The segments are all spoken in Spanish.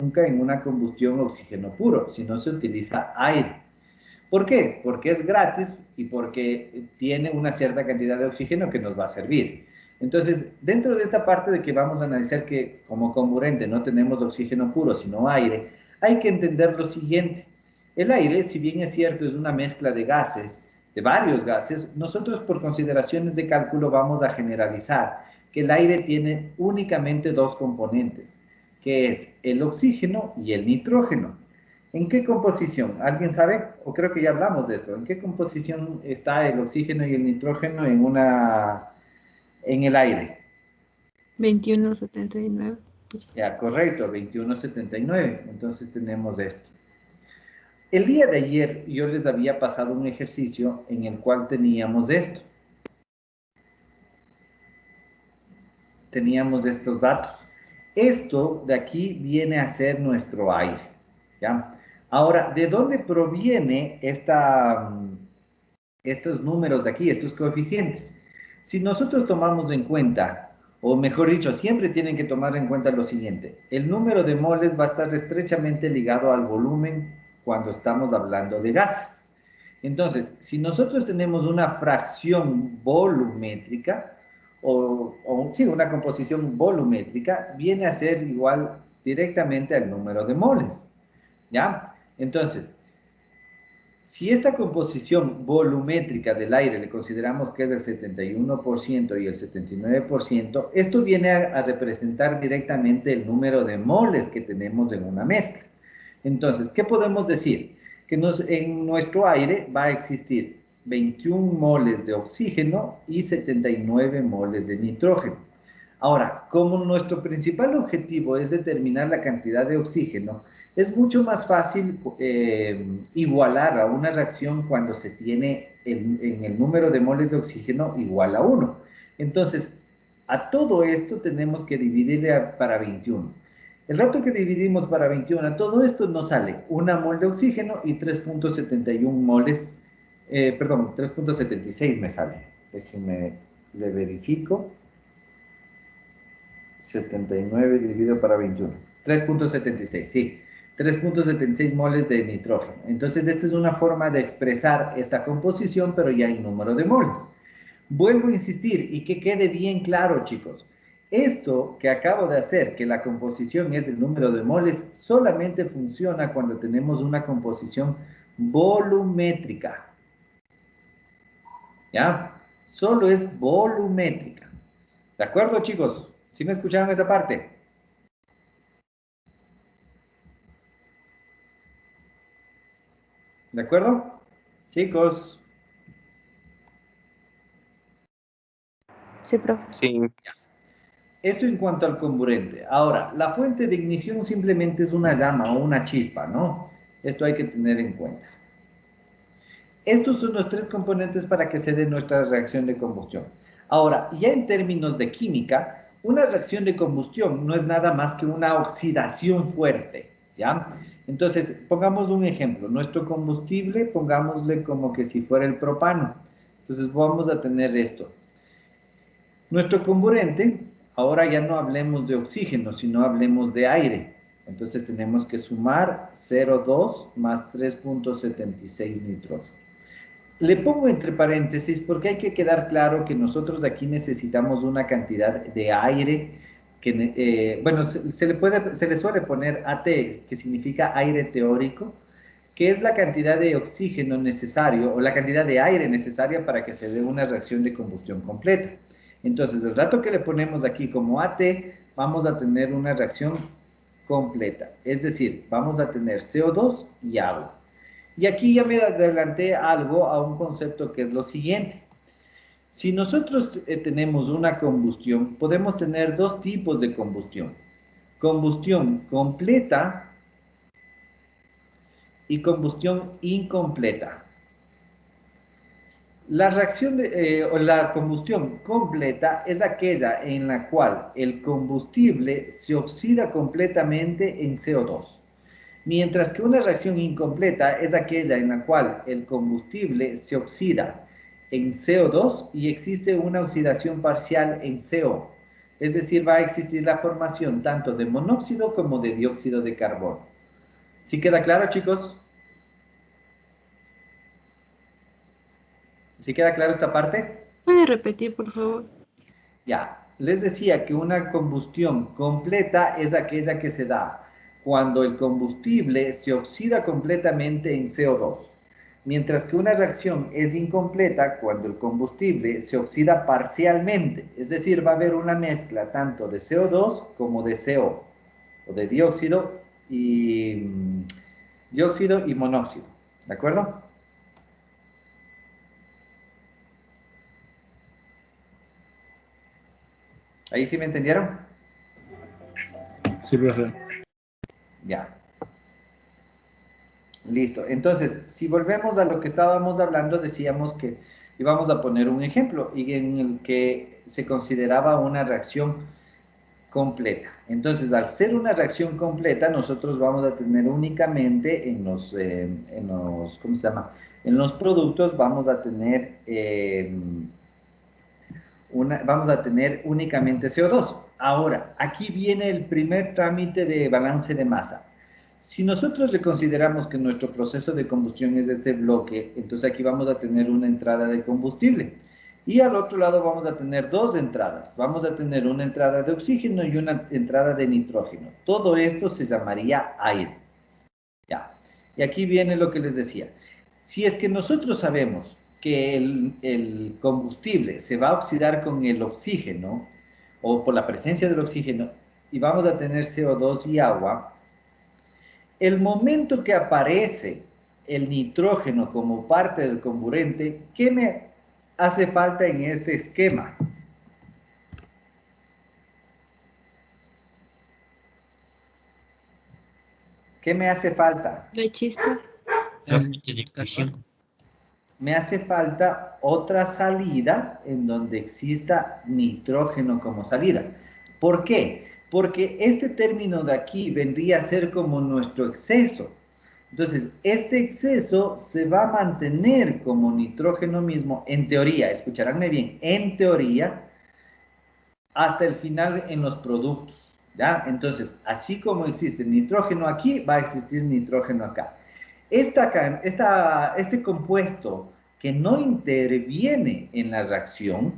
nunca en una combustión oxígeno puro, sino se utiliza aire. ¿Por qué? Porque es gratis y porque tiene una cierta cantidad de oxígeno que nos va a servir. Entonces, dentro de esta parte de que vamos a analizar que como comburente no tenemos oxígeno puro, sino aire, hay que entender lo siguiente. El aire, si bien es cierto, es una mezcla de gases, de varios gases, nosotros por consideraciones de cálculo vamos a generalizar que el aire tiene únicamente dos componentes, que es el oxígeno y el nitrógeno. ¿En qué composición? ¿Alguien sabe? O creo que ya hablamos de esto. ¿En qué composición está el oxígeno y el nitrógeno en el aire? 21,79. Ya, correcto, 21,79. Entonces tenemos esto. El día de ayer yo les había pasado un ejercicio en el cual teníamos esto. Teníamos estos datos. Esto de aquí viene a ser nuestro aire. ¿Ya? Ahora, ¿de dónde proviene estos números de aquí, estos coeficientes? Si nosotros tomamos en cuenta, o mejor dicho, siempre tienen que tomar en cuenta lo siguiente, el número de moles va a estar estrechamente ligado al volumen cuando estamos hablando de gases. Entonces, si nosotros tenemos una fracción volumétrica, sí, una composición volumétrica, viene a ser igual directamente al número de moles, ¿ya? Entonces, si esta composición volumétrica del aire le consideramos que es del 71% y el 79%, esto viene a representar directamente el número de moles que tenemos en una mezcla. Entonces, ¿qué podemos decir? Que en nuestro aire va a existir 21 moles de oxígeno y 79 moles de nitrógeno. Ahora, como nuestro principal objetivo es determinar la cantidad de oxígeno, es mucho más fácil igualar a una reacción cuando se tiene en el número de moles de oxígeno igual a 1. Entonces, a todo esto tenemos que dividirle para 21. El rato que dividimos para 21, a todo esto nos sale 1 mol de oxígeno y 3.71 moles, perdón, 3.76 me sale. Déjenme, le verifico. 79 dividido para 21. 3.76, sí. 3.76 moles de nitrógeno. Entonces, esta es una forma de expresar esta composición, pero ya en número de moles. Vuelvo a insistir y que quede bien claro, chicos. Esto que acabo de hacer, que la composición es el número de moles, solamente funciona cuando tenemos una composición volumétrica. ¿Ya? Solo es volumétrica. ¿De acuerdo, chicos? ¿Sí me escucharon esta parte? ¿De acuerdo? Chicos. Sí, profe. Sí, Esto en cuanto al comburente. Ahora, la fuente de ignición simplemente es una llama o una chispa, ¿no? Esto hay que tener en cuenta. Estos son los tres componentes para que se dé nuestra reacción de combustión. Ahora, ya en términos de química, una reacción de combustión no es nada más que una oxidación fuerte, ¿ya? Entonces, pongamos un ejemplo. Nuestro combustible, pongámosle como que si fuera el propano. Entonces, vamos a tener esto. Nuestro comburente, ahora ya no hablemos de oxígeno, sino hablemos de aire. Entonces tenemos que sumar 0,2 más 3.76 nitrógeno. Le pongo entre paréntesis porque hay que quedar claro que nosotros de aquí necesitamos una cantidad de aire que, bueno, se le suele poner AT, que significa aire teórico, que es la cantidad de oxígeno necesario o la cantidad de aire necesaria para que se dé una reacción de combustión completa. Entonces, el rato que le ponemos aquí como AT, vamos a tener una reacción completa. Es decir, vamos a tener CO2 y agua. Y aquí ya me adelanté algo a un concepto que es lo siguiente. Si nosotros tenemos una combustión, podemos tener dos tipos de combustión. Combustión completa y combustión incompleta. La reacción o la combustión completa es aquella en la cual el combustible se oxida completamente en CO2, mientras que una reacción incompleta es aquella en la cual el combustible se oxida en CO2 y existe una oxidación parcial en CO. Es decir, va a existir la formación tanto de monóxido como de dióxido de carbono. ¿Sí queda claro, chicos? ¿Sí queda claro esta parte? ¿Puede repetir, por favor? Ya, les decía que una combustión completa es aquella que se da cuando el combustible se oxida completamente en CO2, mientras que una reacción es incompleta cuando el combustible se oxida parcialmente, es decir, va a haber una mezcla tanto de CO2 como de CO, o de dióxido y monóxido, ¿de acuerdo? ¿Ahí sí me entendieron? Sí, profe. Ya. Listo. Entonces, si volvemos a lo que estábamos hablando, decíamos que íbamos a poner un ejemplo y en el que se consideraba una reacción completa. Entonces, al ser una reacción completa, nosotros vamos a tener únicamente ¿cómo se llama? En los productos vamos a tener, vamos a tener únicamente CO2. Ahora, aquí viene el primer trámite de balance de masa. Si nosotros le consideramos que nuestro proceso de combustión es de este bloque, entonces aquí vamos a tener una entrada de combustible. Y al otro lado vamos a tener dos entradas. Vamos a tener una entrada de oxígeno y una entrada de nitrógeno. Todo esto se llamaría aire. Ya. Y aquí viene lo que les decía. Si es que nosotros sabemos que el combustible se va a oxidar con el oxígeno o por la presencia del oxígeno y vamos a tener CO2 y agua, el momento que aparece el nitrógeno como parte del comburente, ¿qué me hace falta en este esquema? ¿Qué me hace falta? La chispa. La multiplicación. Me hace falta otra salida en donde exista nitrógeno como salida. ¿Por qué? Porque este término de aquí vendría a ser como nuestro exceso. Entonces, este exceso se va a mantener como nitrógeno mismo, en teoría, escucharánme bien, en teoría, hasta el final en los productos, ¿ya? Entonces, así como existe nitrógeno aquí, va a existir nitrógeno acá. Este compuesto que no interviene en la reacción,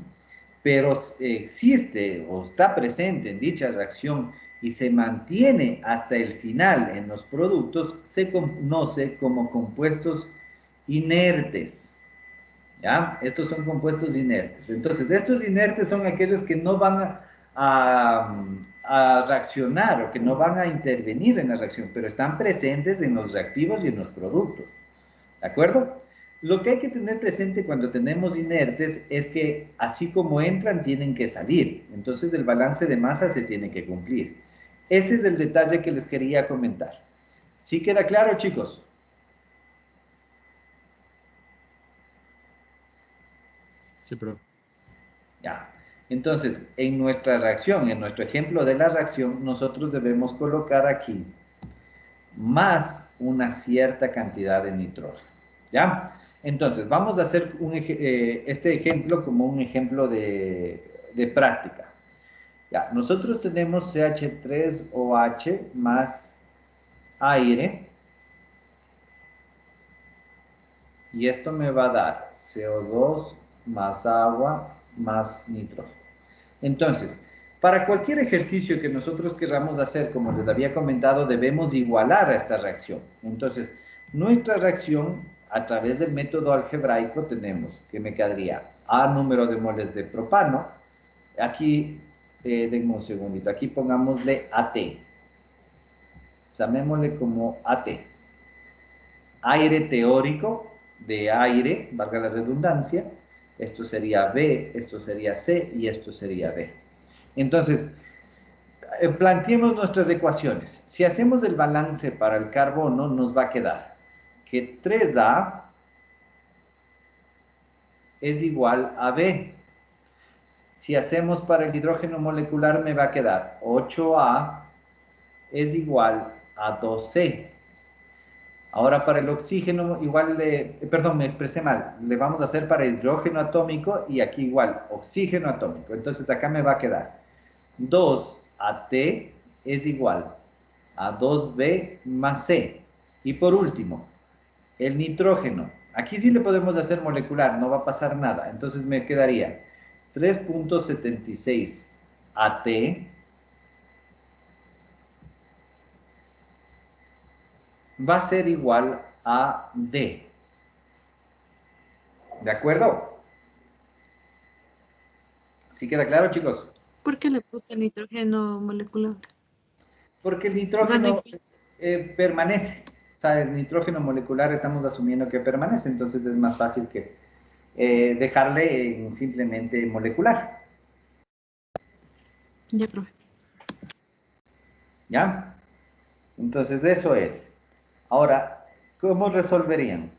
pero existe o está presente en dicha reacción y se mantiene hasta el final en los productos, se conoce como compuestos inertes. ¿Ya? Estos son compuestos inertes. Entonces, estos inertes son aquellos que no van a reaccionar o que no van a intervenir en la reacción, pero están presentes en los reactivos y en los productos. ¿De acuerdo? Lo que hay que tener presente cuando tenemos inertes es que así como entran, tienen que salir. Entonces, el balance de masa se tiene que cumplir. Ese es el detalle que les quería comentar. ¿Sí queda claro, chicos? Sí, profe. Ya. Entonces, en nuestra reacción, en nuestro ejemplo de la reacción, nosotros debemos colocar aquí más una cierta cantidad de nitrógeno. ¿Ya? Entonces, vamos a hacer este ejemplo como un ejemplo de práctica. Ya, nosotros tenemos CH3OH más aire y esto me va a dar CO2 más agua más nitrógeno. Entonces, para cualquier ejercicio que nosotros queramos hacer, como les había comentado, debemos igualar a esta reacción. Entonces, nuestra reacción a través del método algebraico tenemos que me quedaría A número de moles de propano. Aquí, denme un segundito, aquí pongámosle AT. Llamémosle como AT. Aire teórico de aire, valga la redundancia. Esto sería B, esto sería C y esto sería D. Entonces, planteemos nuestras ecuaciones. Si hacemos el balance para el carbono, nos va a quedar que 3A es igual a B. Si hacemos para el hidrógeno molecular, me va a quedar 8A es igual a 2C. Ahora para el oxígeno, igual perdón, me expresé mal. Le vamos a hacer para hidrógeno atómico y aquí igual, oxígeno atómico. Entonces acá me va a quedar 2AT es igual a 2B más C. Y por último, el nitrógeno. Aquí sí le podemos hacer molecular, no va a pasar nada. Entonces me quedaría 3.76 AT va a ser igual a D. ¿De acuerdo? ¿Sí queda claro, chicos? ¿Por qué le puse el nitrógeno molecular? Porque el O sea, no nitrógeno permanece. O sea, el nitrógeno molecular estamos asumiendo que permanece, entonces es más fácil que dejarle en simplemente molecular. Ya, profe. ¿Ya? Entonces, eso es. Ahora, ¿cómo resolverían?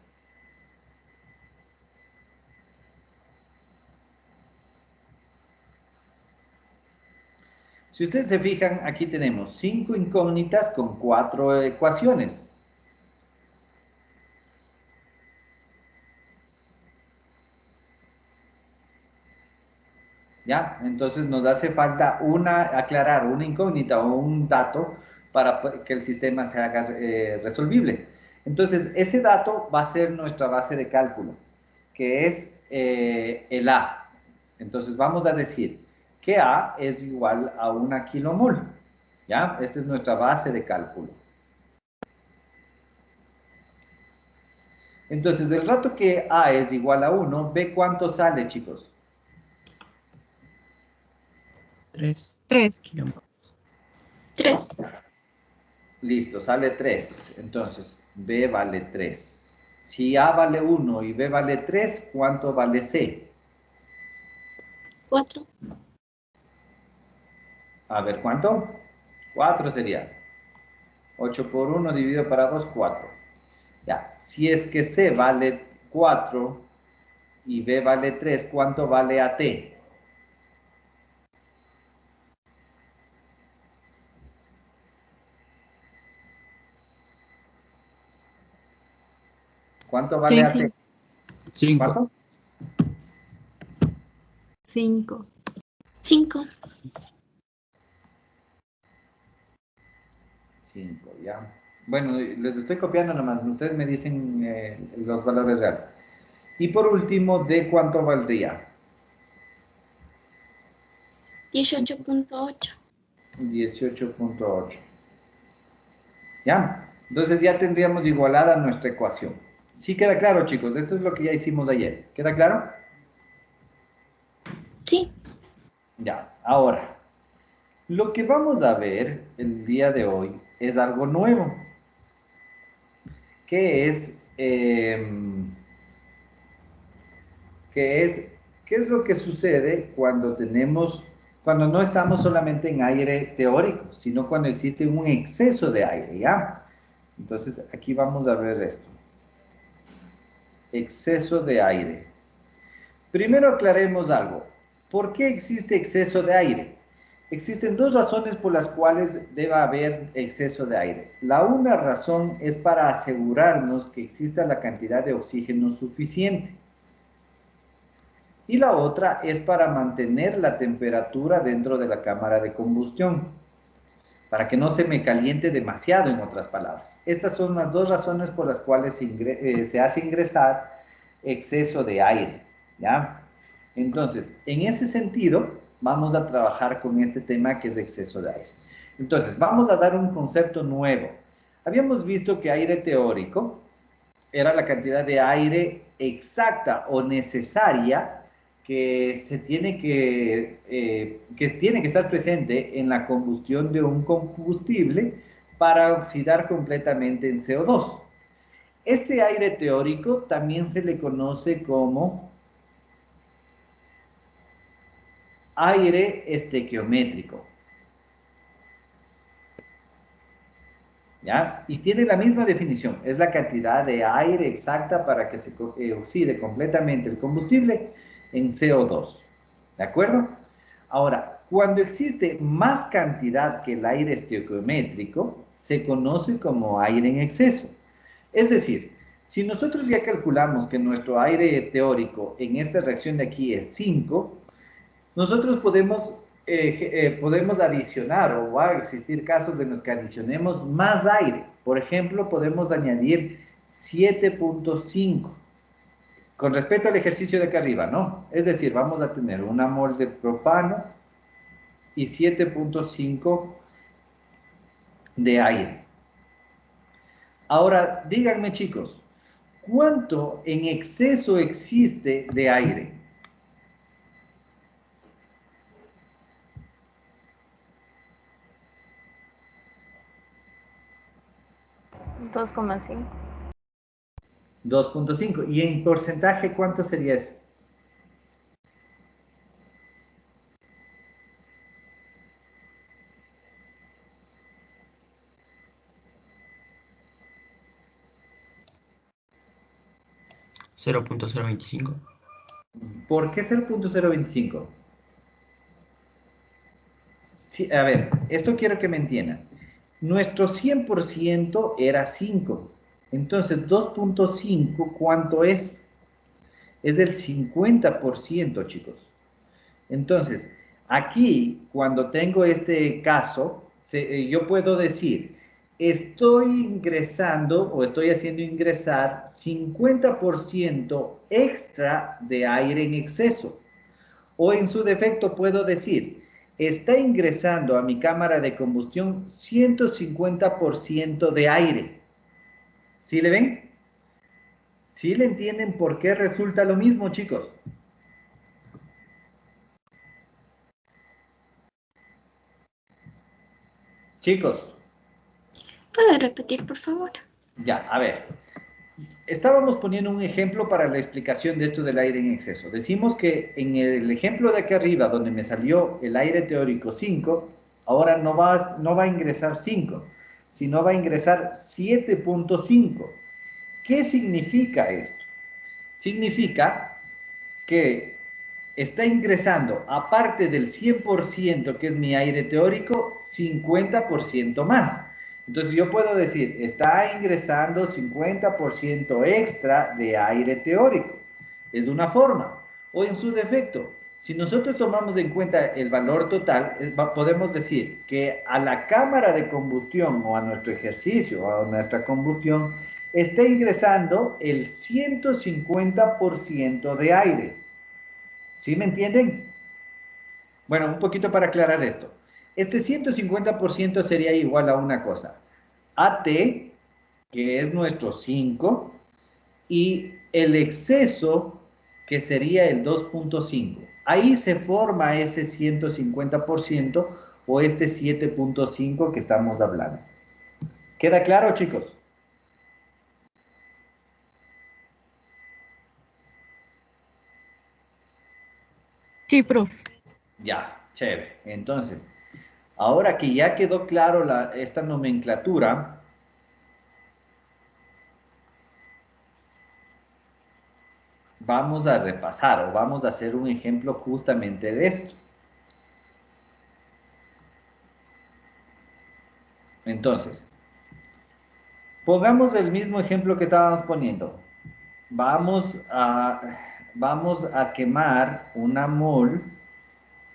Si ustedes se fijan, aquí tenemos 5 incógnitas con 4 ecuaciones. ¿Ya? Entonces nos hace falta aclarar una incógnita o un dato para que el sistema se haga resolvible. Entonces, ese dato va a ser nuestra base de cálculo, que es el A. Entonces, vamos a decir que A es igual a 1 kilomol. ¿Ya? Esta es nuestra base de cálculo. Entonces, del rato que A es igual a 1, ve cuánto sale, chicos. 3 3. kilómetros. 3. Listo, sale 3. Entonces, B vale 3. Si A vale 1 y B vale 3, ¿cuánto vale C? 4. A ver, ¿cuánto? 4 sería. 8 por 1 dividido para 2, 4. Ya, si es que C vale 4 y B vale 3, ¿cuánto vale AT? ¿Cuánto vale AT? 5. ¿Cuánto? 5. 5. 5, ya. Bueno, les estoy copiando nomás. Ustedes me dicen los valores reales. Y por último, ¿D cuánto valdría? 18.8. 18.8. ¿Ya? Entonces ya tendríamos igualada nuestra ecuación. Sí queda claro, chicos. Esto es lo que ya hicimos ayer. ¿Queda claro? Sí. Ya. Ahora, lo que vamos a ver el día de hoy es algo nuevo. Que es... que es... ¿Qué es lo que sucede cuando no estamos solamente en aire teórico, sino cuando existe un exceso de aire, ¿ya? Entonces, aquí vamos a ver esto. Exceso de aire. Primero aclaremos algo. ¿Por qué existe exceso de aire? Existen dos razones por las cuales debe haber exceso de aire. La una razón es para asegurarnos que exista la cantidad de oxígeno suficiente. Y la otra es para mantener la temperatura dentro de la cámara de combustión, para que no se me caliente demasiado, en otras palabras. Estas son las dos razones por las cuales se hace ingresar exceso de aire, ¿ya? Entonces, en ese sentido, vamos a trabajar con este tema que es exceso de aire. Entonces, vamos a dar un concepto nuevo. Habíamos visto que aire teórico era la cantidad de aire exacta o necesaria que tiene que estar presente en la combustión de un combustible para oxidar completamente en CO2. Este aire teórico también se le conoce como aire estequiométrico. ¿Ya? Y tiene la misma definición, es la cantidad de aire exacta para que se oxide completamente el combustible en CO2. ¿De acuerdo? Ahora, cuando existe más cantidad que el aire estequiométrico, se conoce como aire en exceso. Es decir, si nosotros ya calculamos que nuestro aire teórico en esta reacción de aquí es 5, nosotros podemos podemos adicionar o va a existir casos en los que adicionemos más aire. Por ejemplo, podemos añadir 7.5 con respecto al ejercicio de acá arriba, ¿no? Es decir, vamos a tener una mol de propano y 7.5 de aire. Ahora, díganme chicos, ¿cuánto en exceso existe de aire? Dos coma cinco. 2.5. ¿Y en porcentaje cuánto sería eso? Cero punto cero veinticinco. ¿Por qué 0.025? Sí, a ver, esto quiero que me entiendan. Nuestro 100% era 5. Entonces, 2.5, ¿cuánto es? Es del 50%, chicos. Entonces, aquí, cuando tengo este caso, yo puedo decir, estoy ingresando o estoy haciendo ingresar 50% extra de aire en exceso. O en su defecto puedo decir, está ingresando a mi cámara de combustión 150% de aire. ¿Sí le ven? ¿Sí le entienden por qué resulta lo mismo, chicos? Chicos, ¿Puede repetir, por favor? ya, a ver. Estábamos poniendo un ejemplo para la explicación de esto del aire en exceso. Decimos que en el ejemplo de aquí arriba, donde me salió el aire teórico 5, ahora no va a ingresar 5, sino va a ingresar 7.5. ¿Qué significa esto? Significa que está ingresando, aparte del 100% que es mi aire teórico, 50% más. Entonces yo puedo decir, está ingresando 50% extra de aire teórico. Es de una forma. O en su defecto, si nosotros tomamos en cuenta el valor total, podemos decir que a la cámara de combustión o a nuestro ejercicio o a nuestra combustión está ingresando el 150% de aire. ¿Sí me entienden? Bueno, un poquito para aclarar esto. Este 150% sería igual a una cosa. AT, que es nuestro 5, y el exceso, que sería el 2.5. Ahí se forma ese 150% o este 7.5 que estamos hablando. ¿Queda claro, chicos? Sí, profe. Ya, chévere. Entonces, ahora que ya quedó claro esta nomenclatura, vamos a repasar o vamos a hacer un ejemplo justamente de esto. Entonces, pongamos el mismo ejemplo que estábamos poniendo. Vamos a quemar una mol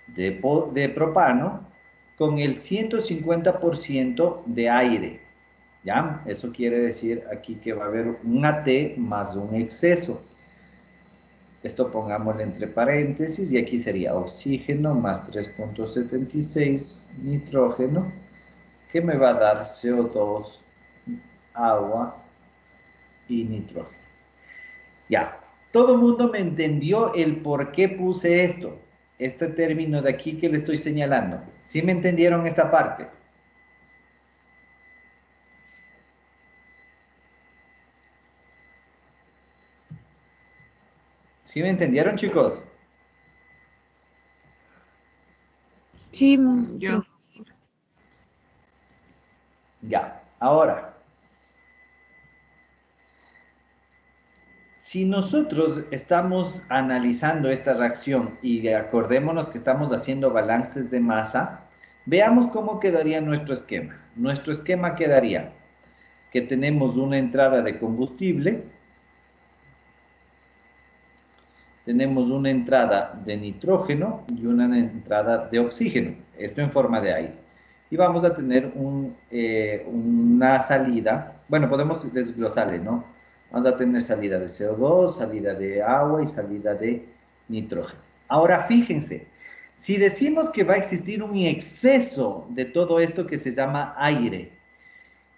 de propano con el 150% de aire. ¿Ya? Eso quiere decir aquí que va a haber un AT más un exceso. Esto pongámosle entre paréntesis y aquí sería oxígeno más 3.76 nitrógeno, que me va a dar CO2, agua y nitrógeno. Ya, todo el mundo me entendió el por qué puse esto, este término de aquí que le estoy señalando. ¿Sí me entendieron esta parte? ¿Sí me entendieron, chicos? Sí, yo. Ya, ahora, si nosotros estamos analizando esta reacción y acordémonos que estamos haciendo balances de masa, veamos cómo quedaría nuestro esquema. Nuestro esquema quedaría que tenemos una entrada de combustible tenemos una entrada de nitrógeno y una entrada de oxígeno, esto en forma de aire. Y vamos a tener una salida, bueno, podemos desglosarle, ¿no? Vamos a tener salida de CO2, salida de agua y salida de nitrógeno. Ahora fíjense, si decimos que va a existir un exceso de todo esto que se llama aire,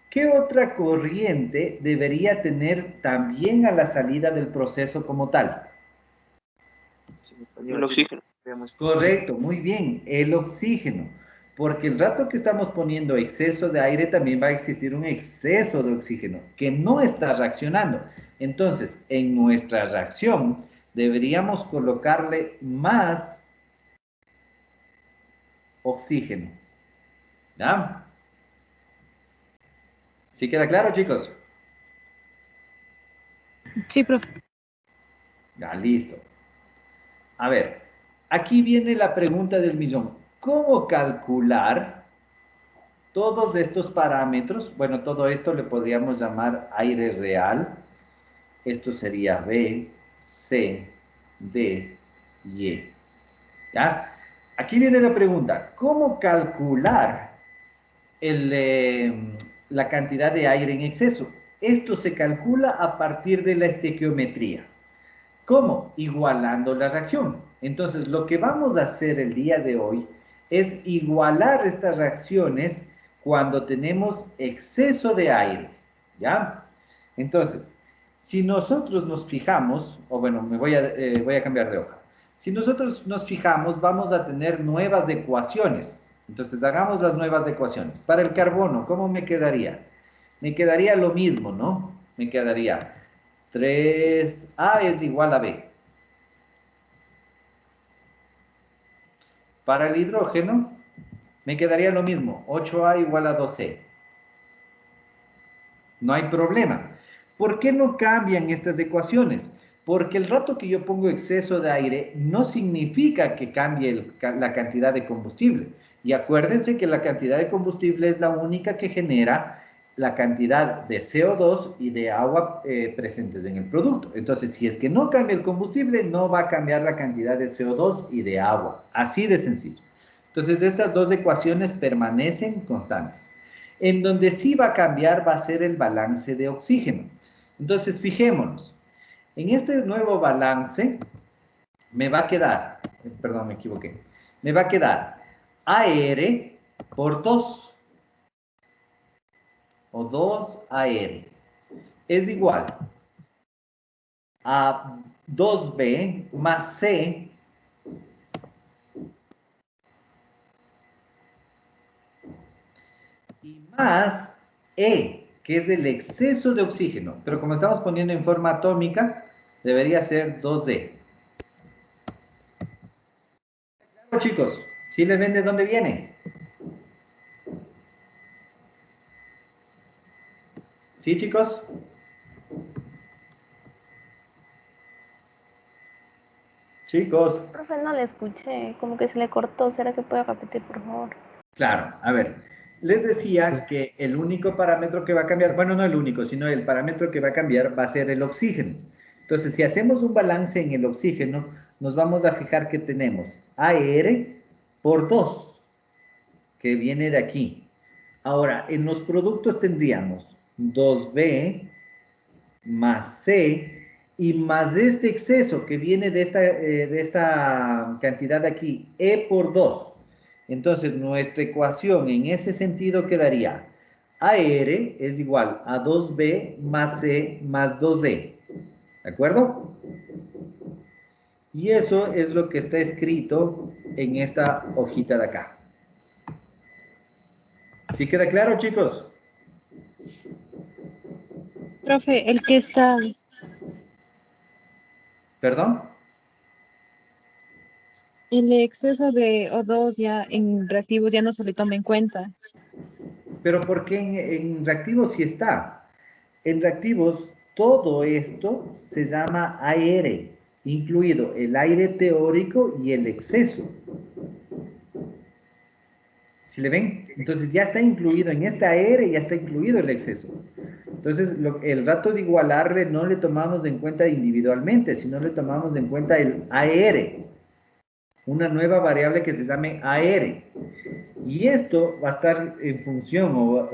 ¿qué otra corriente debería tener también a la salida del proceso como tal? El oxígeno. Correcto, muy bien, el oxígeno. Porque el rato que estamos poniendo exceso de aire, también va a existir un exceso de oxígeno que no está reaccionando. Entonces, en nuestra reacción, deberíamos colocarle más oxígeno. ¿Ya? ¿Sí queda claro, chicos? Sí, profe. Ya, listo. A ver, aquí viene la pregunta del millón. ¿Cómo calcular todos estos parámetros? Bueno, todo esto le podríamos llamar aire real. Esto sería B, C, D y E. ¿Ya? Aquí viene la pregunta. ¿Cómo calcular la cantidad de aire en exceso? Esto se calcula a partir de la estequiometría. ¿Cómo? Igualando la reacción. Entonces, lo que vamos a hacer el día de hoy es igualar estas reacciones cuando tenemos exceso de aire, ¿ya? Entonces, si nosotros nos fijamos, o bueno, voy a cambiar de hoja. Si nosotros nos fijamos, vamos a tener nuevas ecuaciones. Entonces, hagamos las nuevas ecuaciones. Para el carbono, ¿cómo me quedaría? Me quedaría lo mismo, ¿no? Me quedaría 3A es igual a B. Para el hidrógeno, me quedaría lo mismo, 8A igual a 2C. No hay problema. ¿Por qué no cambian estas ecuaciones? Porque el rato que yo pongo exceso de aire no significa que cambie la cantidad de combustible. Y acuérdense que la cantidad de combustible es la única que genera la cantidad de CO2 y de agua presentes en el producto. Entonces, si es que no cambia el combustible, no va a cambiar la cantidad de CO2 y de agua. Así de sencillo. Entonces, estas dos ecuaciones permanecen constantes. En donde sí va a cambiar va a ser el balance de oxígeno. Entonces, fijémonos. En este nuevo balance me va a quedar, perdón, me equivoqué, me va a quedar AR por 2 o 2AR es igual a 2B más C y más E, que es el exceso de oxígeno. Pero como estamos poniendo en forma atómica, debería ser 2D. Claro, chicos, ¿sí le ven de dónde viene? ¿Sí, chicos? Chicos. Profe, no le escuché, como que se le cortó. ¿Será que puede repetir, por favor? Claro, a ver, les decía que el único parámetro que va a cambiar, bueno, no el único, sino el parámetro que va a cambiar va a ser el oxígeno. Entonces, si hacemos un balance en el oxígeno, nos vamos a fijar que tenemos AR por 2, que viene de aquí. Ahora, en los productos tendríamos 2B más C y más este exceso que viene de esta cantidad de aquí, E por 2. Entonces, nuestra ecuación en ese sentido quedaría AR es igual a 2B más C más 2D. ¿De acuerdo? Y eso es lo que está escrito en esta hojita de acá. ¿Sí queda claro, chicos? Profe, el que está, ¿Perdón? el exceso de O2 ya en reactivos ya no se le toma en cuenta. Pero ¿por qué en reactivos sí está? En reactivos, todo esto se llama aire, incluido el aire teórico y el exceso. ¿Sí le ven? Entonces ya está incluido en este aire, ya está incluido el exceso. Entonces, el dato de igualarle no le tomamos en cuenta individualmente, sino le tomamos en cuenta el AR, una nueva variable que se llame AR. Y esto va a estar en función,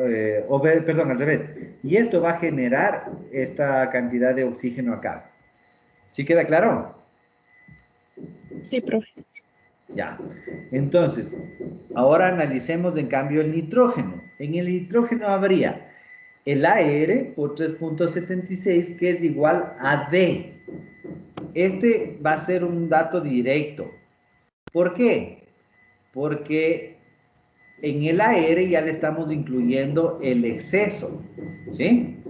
perdón, al revés. Y esto va a generar esta cantidad de oxígeno acá. ¿Sí queda claro? Sí, profe. Ya. Entonces, ahora analicemos en cambio el nitrógeno. En el nitrógeno habría el AR por 3.76, que es igual a D. Este va a ser un dato directo. ¿Por qué? Porque en el AR ya le estamos incluyendo el exceso, ¿sí?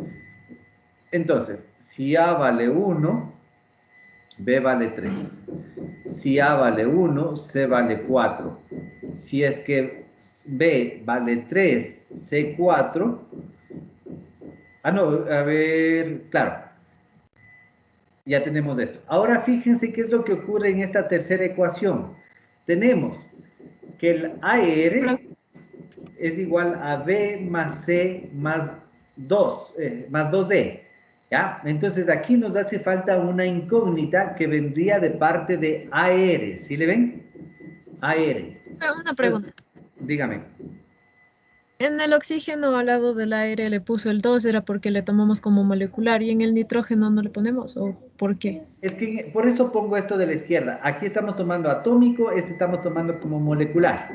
Entonces, si A vale 1, B vale 3. Si A vale 1, C vale 4. Si es que B vale 3, C 4. Ah, no, a ver, claro. Ya tenemos esto. Ahora fíjense qué es lo que ocurre en esta tercera ecuación. Tenemos que el AR es igual a B más C más 2, más 2D. ¿Ya? Entonces aquí nos hace falta una incógnita que vendría de parte de AR. ¿Sí le ven? AR. Una pregunta. Entonces, dígame. En el oxígeno al lado del aire le puso el 2, ¿era porque le tomamos como molecular y en el nitrógeno no le ponemos? ¿O por qué? Es que por eso pongo esto de la izquierda. Aquí estamos tomando atómico, este estamos tomando como molecular.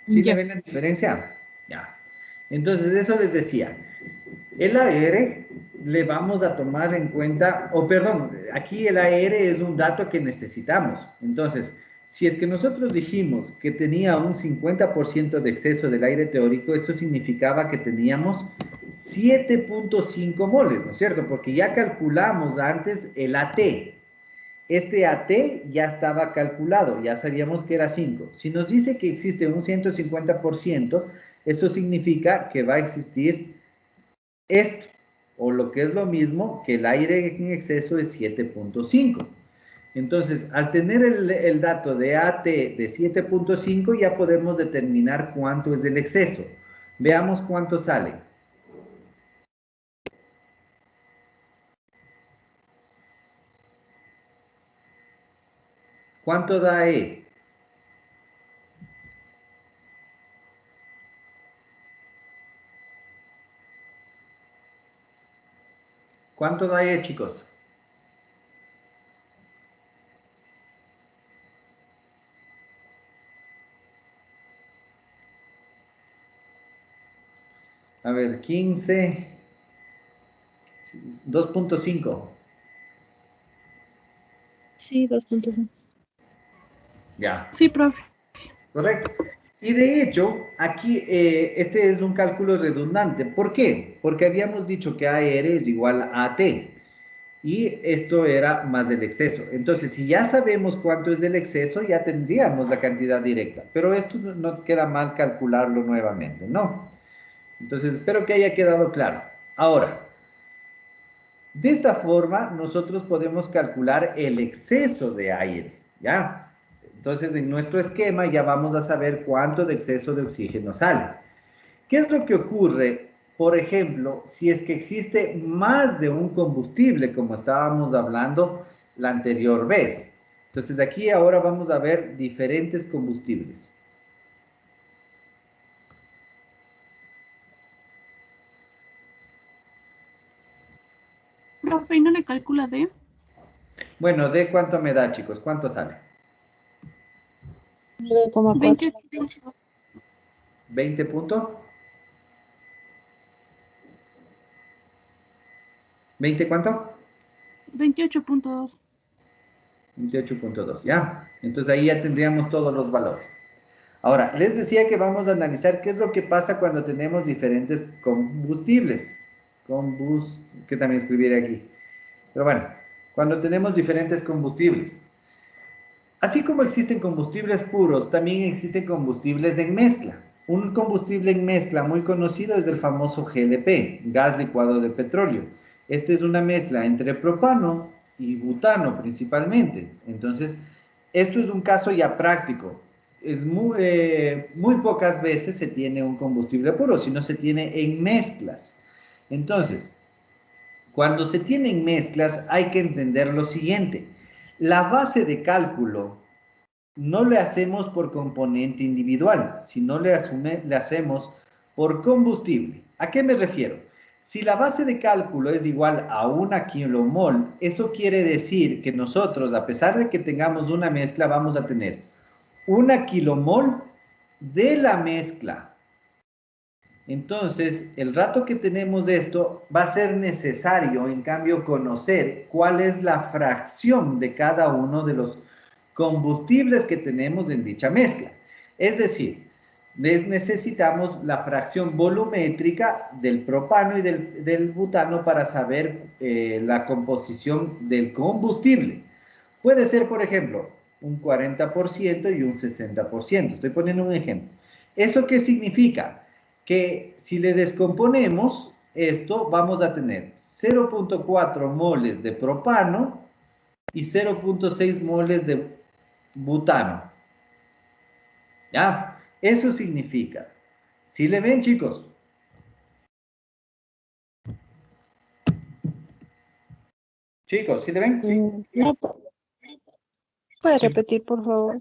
¿Sí le Ya. ven la diferencia? Ya. Entonces, eso les decía. El AR le vamos a tomar en cuenta, o perdón, aquí el AR es un dato que necesitamos. Entonces, si es que nosotros dijimos que tenía un 50% de exceso del aire teórico, eso significaba que teníamos 7.5 moles, ¿no es cierto? Porque ya calculamos antes el AT. Este AT ya estaba calculado, ya sabíamos que era 5. Si nos dice que existe un 150%, eso significa que va a existir esto, o lo que es lo mismo, que el aire en exceso es 7.5. Entonces, al tener el dato de AT de 7.5, ya podemos determinar cuánto es el exceso. Veamos cuánto sale. ¿Cuánto da E? ¿Cuánto da E, chicos? A ver, 15, 2.5. Sí, 2.6. Ya, Sí, profe. correcto. Y de hecho, aquí este es un cálculo redundante. ¿Por qué? Porque habíamos dicho que AR es igual a AT. Y esto era más del exceso. Entonces, si ya sabemos cuánto es el exceso, ya tendríamos la cantidad directa. Pero esto no queda mal calcularlo nuevamente, ¿no? Entonces, espero que haya quedado claro. Ahora, de esta forma, nosotros podemos calcular el exceso de aire, ¿ya? Entonces, en nuestro esquema ya vamos a saber cuánto de exceso de oxígeno sale. ¿Qué es lo que ocurre, por ejemplo, si es que existe más de un combustible, como estábamos hablando la anterior vez? Entonces, aquí ahora vamos a ver diferentes combustibles. Profe, ¿y no le calcula D? Bueno, ¿de cuánto me da, chicos? ¿Cuánto sale? 9,4. 28. 20 puntos. ¿20 cuánto? 28.2. 28.2, ¿ya? Entonces ahí ya tendríamos todos los valores. Ahora, les decía que vamos a analizar qué es lo que pasa cuando tenemos diferentes combustibles. Que también escribiré aquí. Pero bueno, cuando tenemos diferentes combustibles. Así como existen combustibles puros, también existen combustibles en mezcla. Un combustible en mezcla muy conocido es el famoso GLP, gas licuado de petróleo. Esta es una mezcla entre propano y butano principalmente. Entonces, esto es un caso ya práctico. muy pocas veces se tiene un combustible puro, sino se tiene en mezclas. Entonces, cuando se tienen mezclas hay que entender lo siguiente. La base de cálculo no le hacemos por componente individual, sino le hacemos por combustible. ¿A qué me refiero? Si la base de cálculo es igual a 1 kilomol, eso quiere decir que nosotros, a pesar de que tengamos una mezcla, vamos a tener 1 kilomol de la mezcla. Entonces, el rato que tenemos esto, va a ser necesario, en cambio, conocer cuál es la fracción de cada uno de los combustibles que tenemos en dicha mezcla. Es decir, necesitamos la fracción volumétrica del propano y del butano para saber la composición del combustible. Puede ser, por ejemplo, un 40% y un 60%. Estoy poniendo un ejemplo. ¿Eso qué significa? Que si le descomponemos esto, vamos a tener 0.4 moles de propano y 0.6 moles de butano. ¿Ya? Eso significa. ¿Sí le ven, chicos? Chicos, ¿sí le ven? Sí. No, ¿puede Sí. repetir, por favor?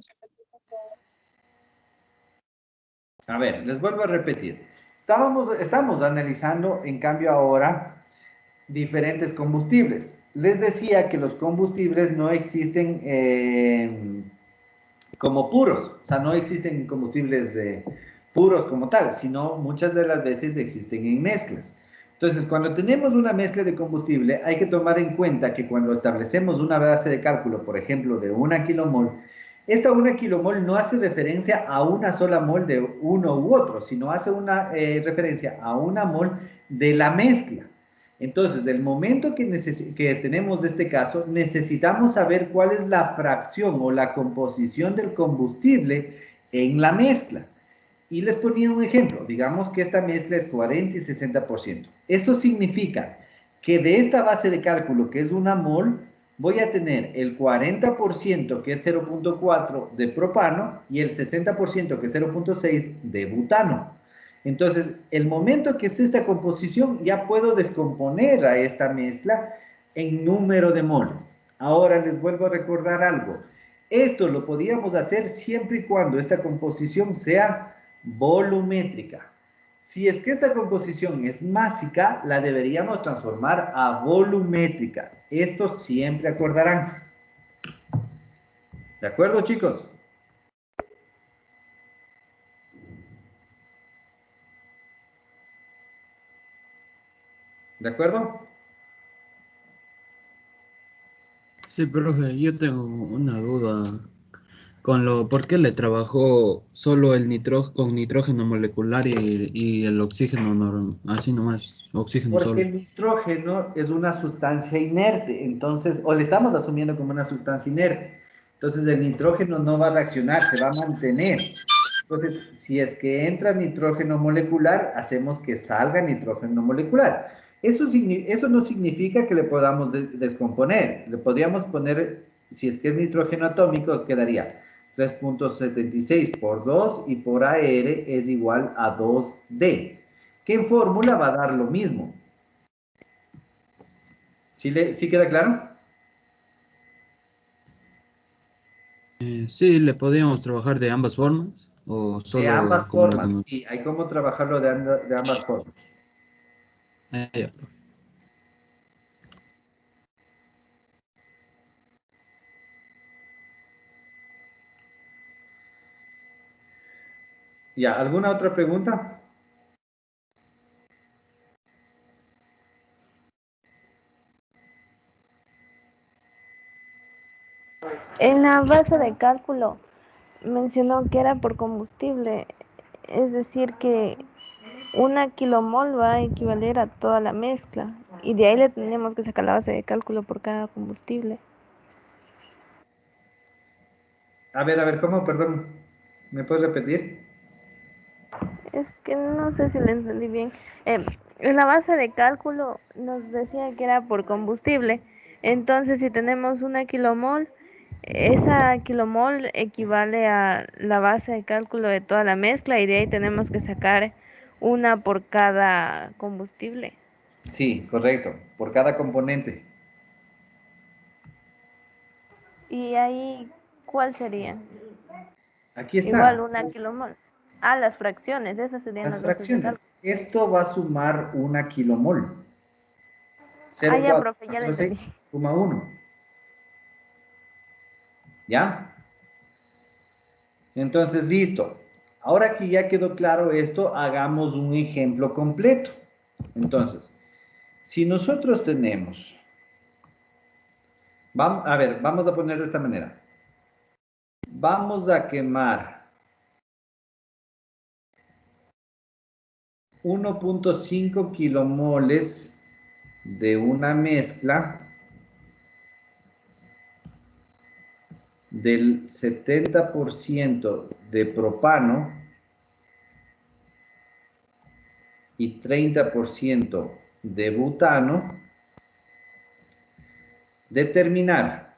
A ver, les vuelvo a repetir. Estamos analizando, en cambio, ahora diferentes combustibles. Les decía que los combustibles no existen como puros, o sea, no existen combustibles puros como tal, sino muchas de las veces existen en mezclas. Entonces, cuando tenemos una mezcla de combustible, hay que tomar en cuenta que cuando establecemos una base de cálculo, por ejemplo, de 1 kilomol, esta 1 kilomol no hace referencia a una sola mol de uno u otro, sino hace una referencia a una mol de la mezcla. Entonces, del momento que tenemos este caso, necesitamos saber cuál es la fracción o la composición del combustible en la mezcla. Y les ponía un ejemplo, digamos que esta mezcla es 40 y 60%. Eso significa que de esta base de cálculo, que es una mol, voy a tener el 40% que es 0.4 de propano y el 60% que es 0.6 de butano. Entonces, el momento que es esta composición, ya puedo descomponer a esta mezcla en número de moles. Ahora les vuelvo a recordar algo. Esto lo podíamos hacer siempre y cuando esta composición sea volumétrica. Si es que esta composición es másica, la deberíamos transformar a volumétrica. Esto siempre acordarán. ¿De acuerdo, chicos? ¿De acuerdo? Sí, profe, yo tengo una duda ¿por qué le trabajó solo con nitrógeno molecular y el oxígeno así nomás, oxígeno Porque solo? el nitrógeno es una sustancia inerte, entonces, o le estamos asumiendo como una sustancia inerte. Entonces, el nitrógeno no va a reaccionar, se va a mantener. Entonces, si es que entra nitrógeno molecular, hacemos que salga nitrógeno molecular. Eso no significa que le podamos descomponer. Le podríamos poner, si es que es nitrógeno atómico, quedaría 3.76 por 2 y por AR es igual a 2D, que en fórmula va a dar lo mismo. ¿Sí queda claro? Sí, le podíamos trabajar de ambas formas o De solo ambas como lo formas, conozco. sí, hay cómo trabajarlo de ambas formas. Ya. Ya, ¿alguna otra pregunta? En la base de cálculo mencionó que era por combustible, es decir que 1 kilomol va a equivaler a toda la mezcla y de ahí le tenemos que sacar la base de cálculo por cada combustible. A ver, ¿cómo? Perdón, ¿me puedes repetir? Es que no sé si le entendí bien. En la base de cálculo nos decía que era por combustible. Entonces, si tenemos 1 kilomol, esa kilomol equivale a la base de cálculo de toda la mezcla y de ahí tenemos que sacar una por cada combustible. Sí, correcto, por cada componente. Y ahí, ¿cuál sería? Aquí Igual está, una kilomol. Ah, las fracciones, esas serían las las bases de fracciones. cálculo. Esto va a sumar una kilomol. Ah, ya, 0,4 profe, más ya lo 0,6 entendí. suma 1. ¿Ya? Entonces, listo. Ahora que ya quedó claro esto, hagamos un ejemplo completo. Entonces, si nosotros tenemos, vamos a poner de esta manera. Vamos a quemar 1.5 kilomoles de una mezcla del 70% de propano y 30% de butano, determinar,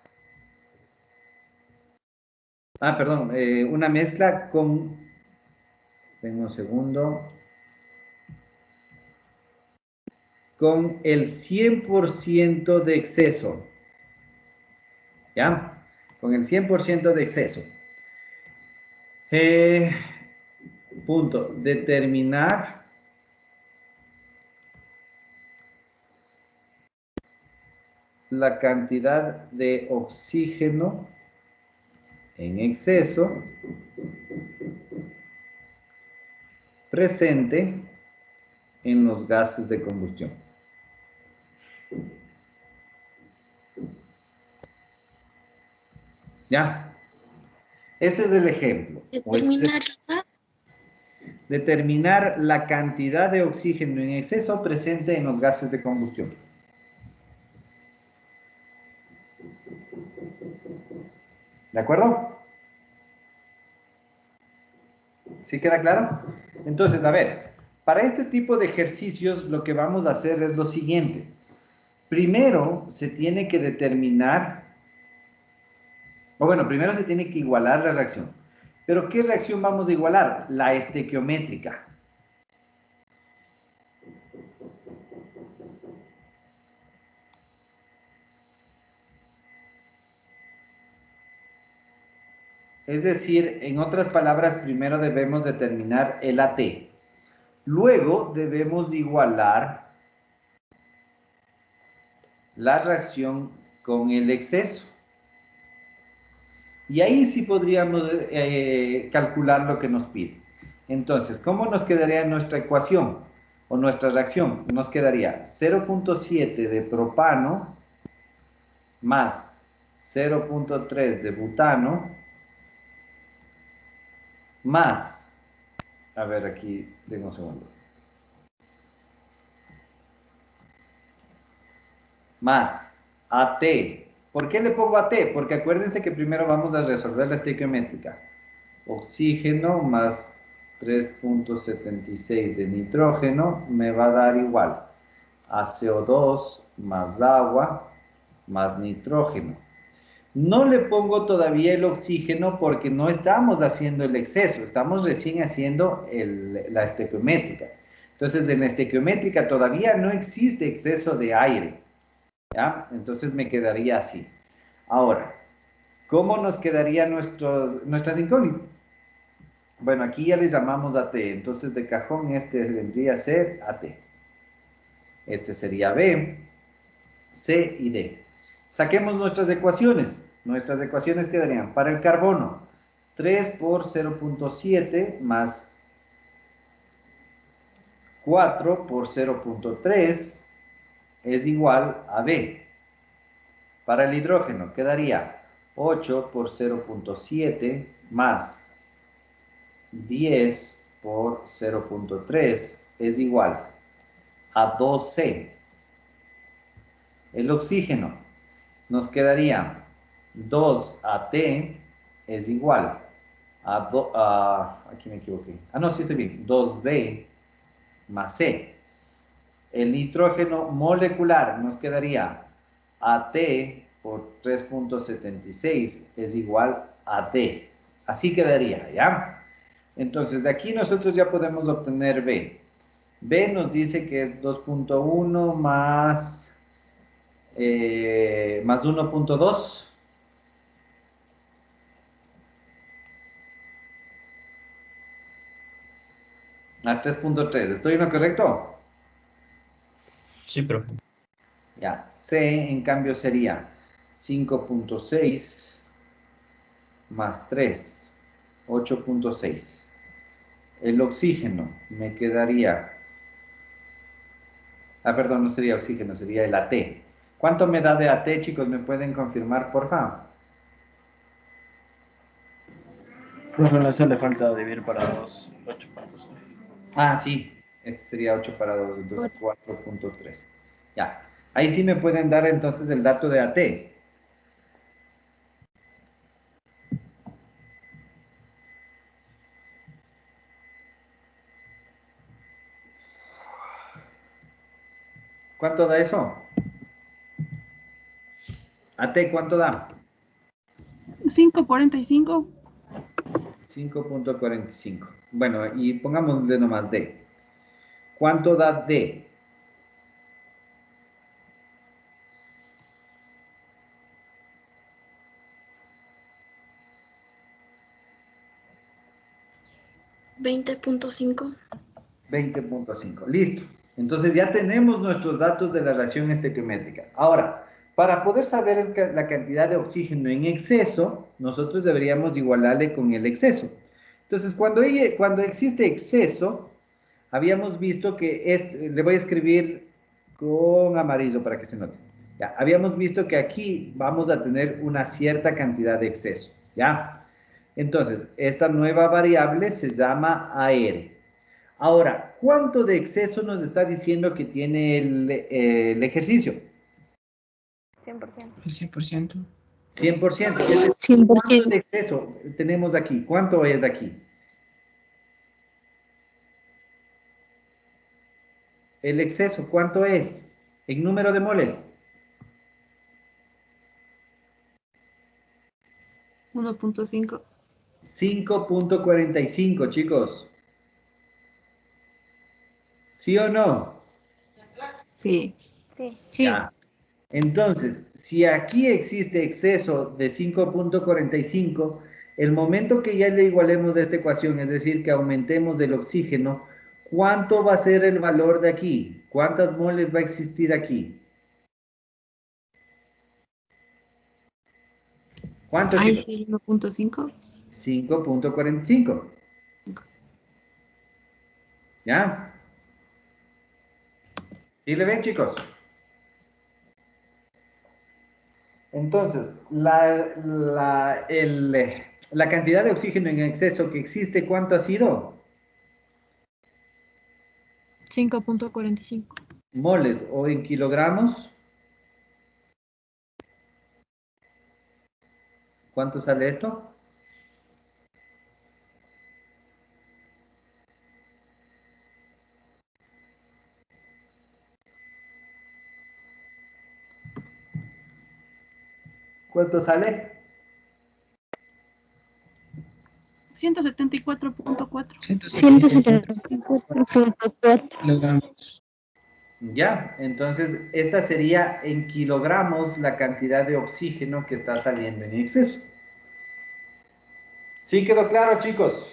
perdón, una mezcla con, tengo un segundo, con el 100% de exceso, ¿ya? Con el 100% de exceso. Punto, determinar la cantidad de oxígeno en exceso presente en los gases de combustión. ¿Ya? Ese es el ejemplo. Determinar la cantidad de oxígeno en exceso presente en los gases de combustión. ¿De acuerdo? ¿Sí queda claro? Entonces, a ver, para este tipo de ejercicios lo que vamos a hacer es lo siguiente. Primero se tiene que determinar, primero se tiene que igualar la reacción. ¿Pero qué reacción vamos a igualar? La estequiométrica. Es decir, en otras palabras, primero debemos determinar el AT. Luego debemos igualar la reacción con el exceso. Y ahí sí podríamos calcular lo que nos pide. Entonces, ¿cómo nos quedaría nuestra ecuación o nuestra reacción? Nos quedaría 0.7 de propano más 0.3 de butano más, a ver aquí, denme un segundo, más AT. ¿Por qué le pongo AT? Porque acuérdense que primero vamos a resolver la estequiométrica. Oxígeno más 3.76 de nitrógeno me va a dar igual a CO2 más agua más nitrógeno. No le pongo todavía el oxígeno porque no estamos haciendo el exceso, estamos recién haciendo la estequiométrica. Entonces, en la estequiométrica todavía no existe exceso de aire, ¿ya? Entonces me quedaría así. Ahora, ¿cómo nos quedarían nuestras incógnitas? Bueno, aquí ya les llamamos AT, entonces de cajón este vendría a ser AT. Este sería B, C y D. Saquemos nuestras ecuaciones. Nuestras ecuaciones quedarían para el carbono 3 por 0.7 más 4 por 0.3 es igual a B. Para el hidrógeno quedaría 8 por 0.7 más 10 por 0.3 es igual a 2C. El oxígeno nos quedaría 2AT es igual aquí me equivoqué. No, sí estoy bien. 2B más C. El nitrógeno molecular nos quedaría AT por 3.76 es igual a D. Así quedaría, ¿ya? Entonces, de aquí nosotros ya podemos obtener B. B nos dice que es 2.1 más 1.2. A 3.3. ¿Estoy en lo correcto? Sí, profe. Ya. C, en cambio, sería 5.6 más 3, 8.6. El oxígeno me quedaría... Ah, perdón, no sería oxígeno, sería el AT. ¿Cuánto me da de AT, chicos? ¿Me pueden confirmar, por favor? Profe, no le falta dividir para 2, 8.6. Ah, sí. Este sería 8 para 2, entonces 4.3. Ya. Ahí sí me pueden dar entonces el dato de AT. ¿Cuánto da eso? AT, ¿cuánto da? 5.45. 5.45. Bueno, y pongámosle nomás D. ¿Cuánto da D? $20.5. 20.5. Listo. Entonces ya tenemos nuestros datos de la reacción estequiométrica. Ahora, para poder saber la cantidad de oxígeno en exceso, nosotros deberíamos igualarle con el exceso. Entonces, cuando existe exceso, habíamos visto que, le voy a escribir con amarillo para que se note. Ya, habíamos visto que aquí vamos a tener una cierta cantidad de exceso. ¿Ya? Entonces, esta nueva variable se llama AR. Ahora, ¿cuánto de exceso nos está diciendo que tiene el ejercicio? 100%. El 100%. 100%. Es decir, 100%. ¿cuánto de exceso tenemos aquí? ¿Cuánto es aquí? El exceso, ¿cuánto es? En número de moles. 1.5. 5.45, chicos. ¿Sí o no? Sí. Sí. Sí, Ya. Entonces, si aquí existe exceso de 5.45, el momento que ya le igualemos a esta ecuación, es decir, que aumentemos el oxígeno, ¿cuánto va a ser el valor de aquí? ¿Cuántas moles va a existir aquí? ¿Cuánto, Ahí chicos? sí, 1.5. 5.45. ¿Ya? ¿Sí le ven, chicos? Entonces, la cantidad de oxígeno en exceso que existe, ¿cuánto ha sido? 5.45. Moles o en kilogramos. ¿Cuánto sale esto? ¿Cuánto sale? 174.4. 174.4. kilogramos. Ya, entonces esta sería en kilogramos la cantidad de oxígeno que está saliendo en exceso. ¿Sí quedó claro, chicos?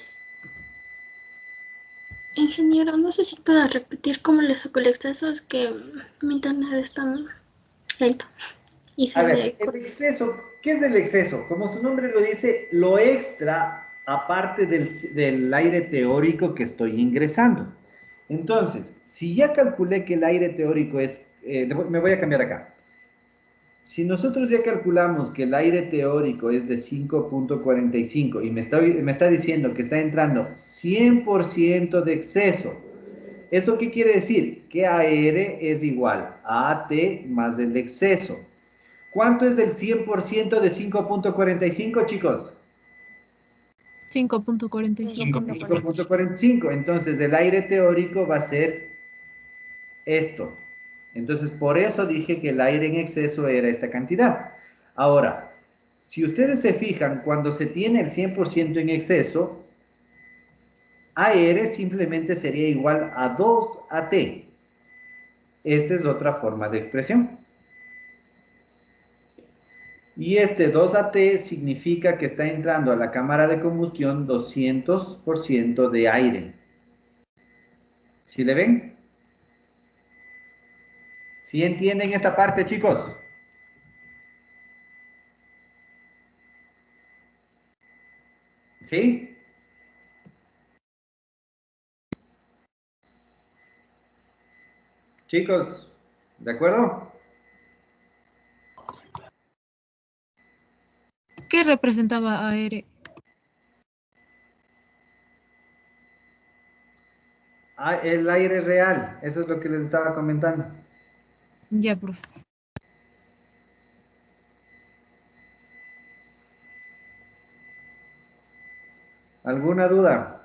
Ingeniero, no sé si pueda repetir cómo le sacó el exceso, es que mi internet está lento y A se ver, me... el exceso, ¿qué es el exceso? Como su nombre lo dice, lo extra aparte del aire teórico que estoy ingresando. Entonces, si ya calculé que el aire teórico es, me voy a cambiar acá. Si nosotros ya calculamos que el aire teórico es de 5.45 y me está diciendo que está entrando 100% de exceso, ¿eso qué quiere decir? Que AR es igual a AT más el exceso. ¿Cuánto es el 100% de 5.45, chicos? 5.45. 5.45. Entonces, el aire teórico va a ser esto. Entonces, por eso dije que el aire en exceso era esta cantidad. Ahora, si ustedes se fijan, cuando se tiene el 100% en exceso, AR simplemente sería igual a 2AT. Esta es otra forma de expresión. Y este 2AT significa que está entrando a la cámara de combustión 200% de aire. ¿Sí le ven? ¿Sí entienden esta parte, chicos? ¿Sí? Chicos, ¿de acuerdo? ¿Qué representaba AR? Ah, el aire real, eso es lo que les estaba comentando. Ya, profe. ¿Alguna duda?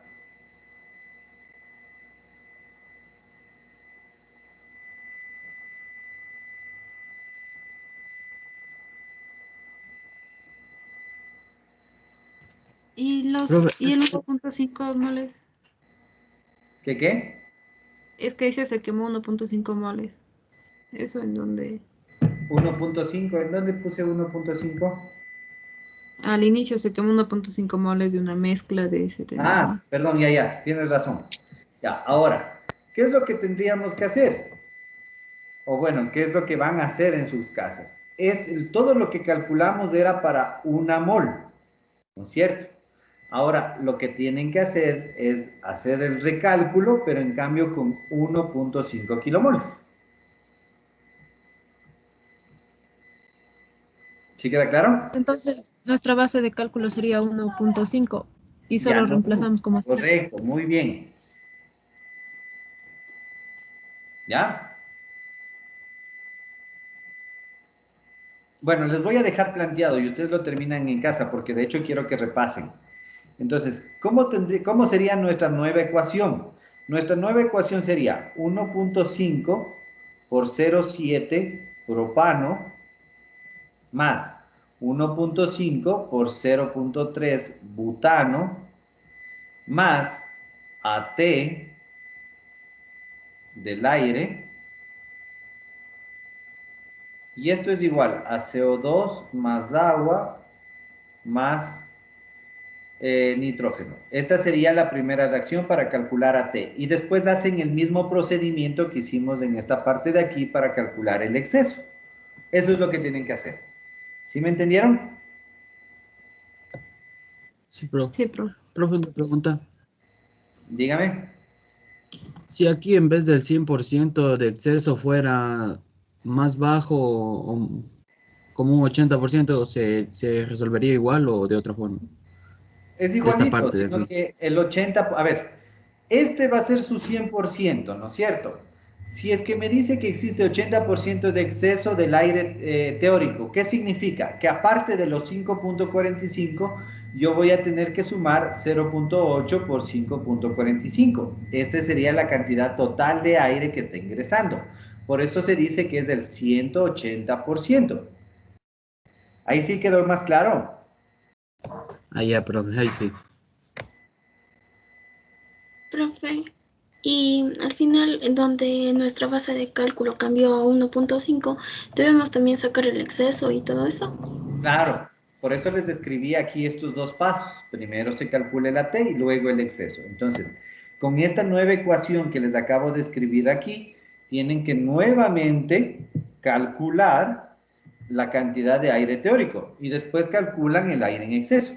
¿Y Profe, el 1.5 moles? ¿Qué? Es que dice se quemó 1.5 moles. ¿Eso en donde? 1.5, ¿en dónde puse 1.5? Al inicio se quemó 1.5 moles de una mezcla de 70. Ah, perdón, ya, tienes razón. Ya, ahora, ¿qué es lo que tendríamos que hacer? O bueno, ¿qué es lo que van a hacer en sus casas? Todo lo que calculamos era para una mol, ¿no es cierto? Ahora, lo que tienen que hacer es hacer el recálculo, pero en cambio con 1.5 kilomoles. ¿Sí queda claro? Entonces, nuestra base de cálculo sería 1.5 y Ya, solo no. reemplazamos como así. Correcto, muy bien. ¿Ya? Bueno, les voy a dejar planteado y ustedes lo terminan en casa porque de hecho quiero que repasen. Entonces, ¿cómo sería nuestra nueva ecuación? Nuestra nueva ecuación sería 1.5 por 0.7 propano más 1.5 por 0.3 butano más AT del aire. Y esto es igual a CO2 más agua más nitrógeno. Esta sería la primera reacción para calcular AT. Y después hacen el mismo procedimiento que hicimos en esta parte de aquí para calcular el exceso. Eso es lo que tienen que hacer. ¿Sí me entendieron? sí, profe. Sí, profe. Profe, una pregunta. Dígame. Si aquí en vez del 100% de exceso fuera más bajo o como un 80%, ¿se resolvería igual o de otra forma? Es Esta igualito, parte de sino aquí. que el 80, a ver, este va a ser su 100%, ¿no es cierto? Si es que me dice que existe 80% de exceso del aire teórico, ¿qué significa? Que aparte de los 5.45, yo voy a tener que sumar 0.8 por 5.45. Esta sería la cantidad total de aire que está ingresando. Por eso se dice que es del 180%. Ahí sí quedó más claro. Ah, ya, profe, ahí sí. Profe, y al final, en donde nuestra base de cálculo cambió a 1.5, debemos también sacar el exceso y todo eso. Claro, por eso les describí aquí estos dos pasos. Primero se calcula la T y luego el exceso. Entonces, con esta nueva ecuación que les acabo de escribir aquí, tienen que nuevamente calcular la cantidad de aire teórico y después calculan el aire en exceso.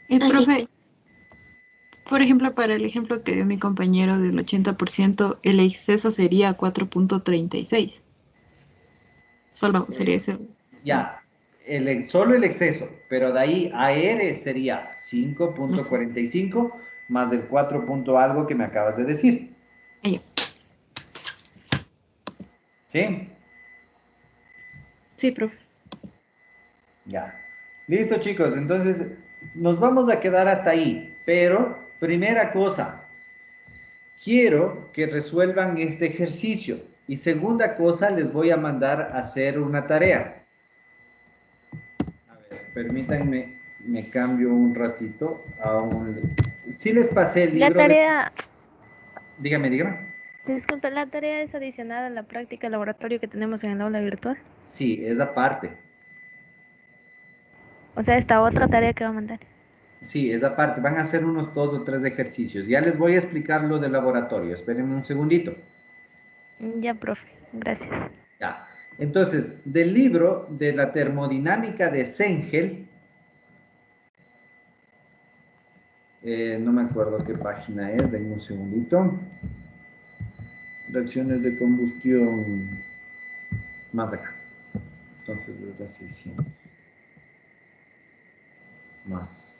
Así Profe, que, por ejemplo, para el ejemplo que dio mi compañero del 80%, el exceso sería 4.36. Solo sería eso. Ya, solo el exceso, pero de ahí AR sería No sé. 5.45 más el 4 punto algo que me acabas de decir. Ahí. ¿Sí? Sí, profe. Ya. Listo, chicos. Entonces, nos vamos a quedar hasta ahí. Pero, primera cosa, quiero que resuelvan este ejercicio. Y segunda cosa, les voy a mandar a hacer una tarea. A ver, permítanme, me cambio un ratito a un... Sí les pasé el libro La tarea, Dígame, dígame. disculpe, la tarea es adicional a la práctica de laboratorio que tenemos en el aula virtual. Sí, esa parte. O sea, esta otra tarea que va a mandar. Sí, esa parte. Van a hacer unos 2 o 3 ejercicios. Ya les voy a explicar lo del laboratorio. Espérenme un segundito. Ya, profe, gracias. Ya. Entonces, del libro de la termodinámica de Sengel, no me acuerdo qué página es, denme un segundito. Reacciones de combustión, más acá. Entonces, les así, sí. Más.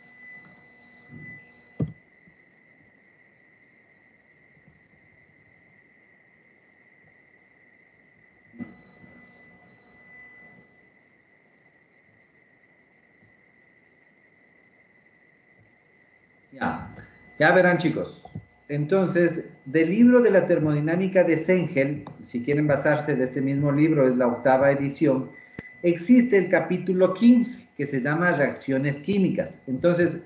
Ya, ya verán chicos. Entonces, del libro de la termodinámica de Sengel, si quieren basarse de este mismo libro, es la 8ª edición, existe el capítulo 15, que se llama reacciones químicas. Entonces,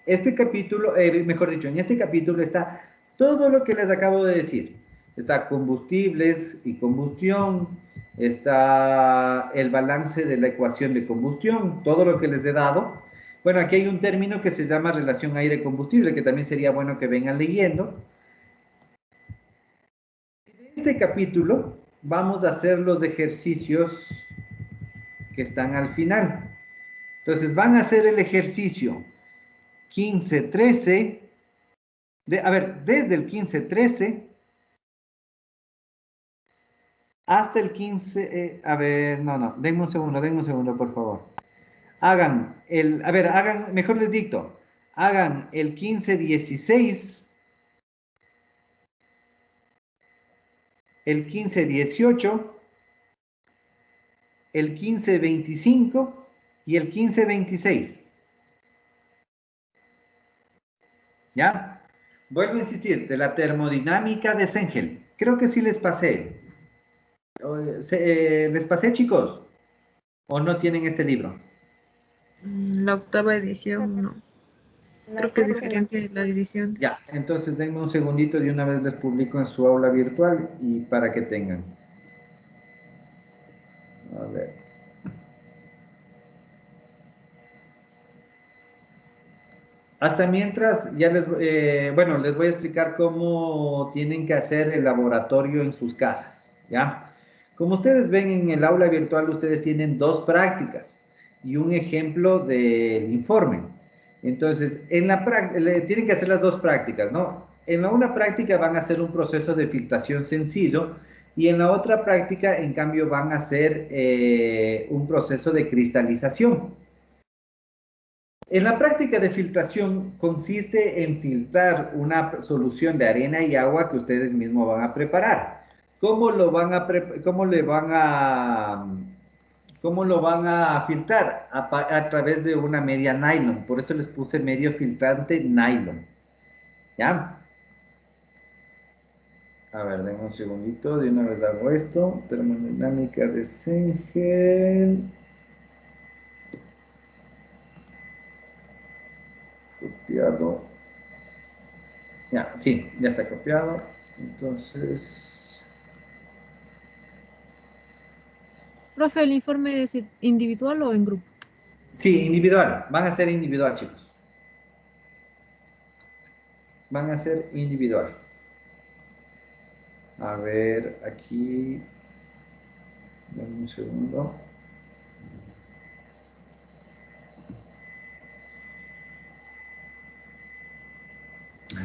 este capítulo, mejor dicho, en este capítulo está todo lo que les acabo de decir. Está combustibles y combustión, está el balance de la ecuación de combustión, todo lo que les he dado. Bueno, aquí hay un término que se llama relación aire-combustible, que también sería bueno que vengan leyendo. En este capítulo vamos a hacer los ejercicios que están al final. Entonces van a hacer el ejercicio 15-13, desde el 15-13 hasta el 15, denme un segundo, por favor. Mejor les dicto, hagan el 15-16, el 15-18, el 15-25 y el 15-26. ¿Ya? Vuelvo a insistir, de la termodinámica de Sengel. Creo que sí les pasé. ¿Les pasé, chicos? ¿O no tienen este libro? La 8ª edición, no. Creo que es diferente la edición. Ya, entonces denme un segundito, de una vez les publico en su aula virtual y para que tengan. A ver. Hasta mientras, les voy a explicar cómo tienen que hacer el laboratorio en sus casas, ¿ya? Como ustedes ven en el aula virtual, ustedes tienen 2 prácticas y un ejemplo del informe. Entonces, tienen que hacer las 2 prácticas, ¿no? En la una práctica van a hacer un proceso de filtración sencillo y en la otra práctica, en cambio, van a hacer un proceso de cristalización. En la práctica de filtración consiste en filtrar una solución de arena y agua que ustedes mismos van a preparar. ¿Cómo lo van a filtrar? A través de una media nylon. Por eso les puse medio filtrante nylon. ¿Ya? A ver, denme un segundito. De una vez hago esto. Termodinámica de Sengel. Copiado. Ya, sí, ya está copiado. Entonces, Profe, ¿el informe es individual o en grupo? sí, individual. Van a ser individual, chicos. Van a ser individual. A ver, aquí. Dame un segundo.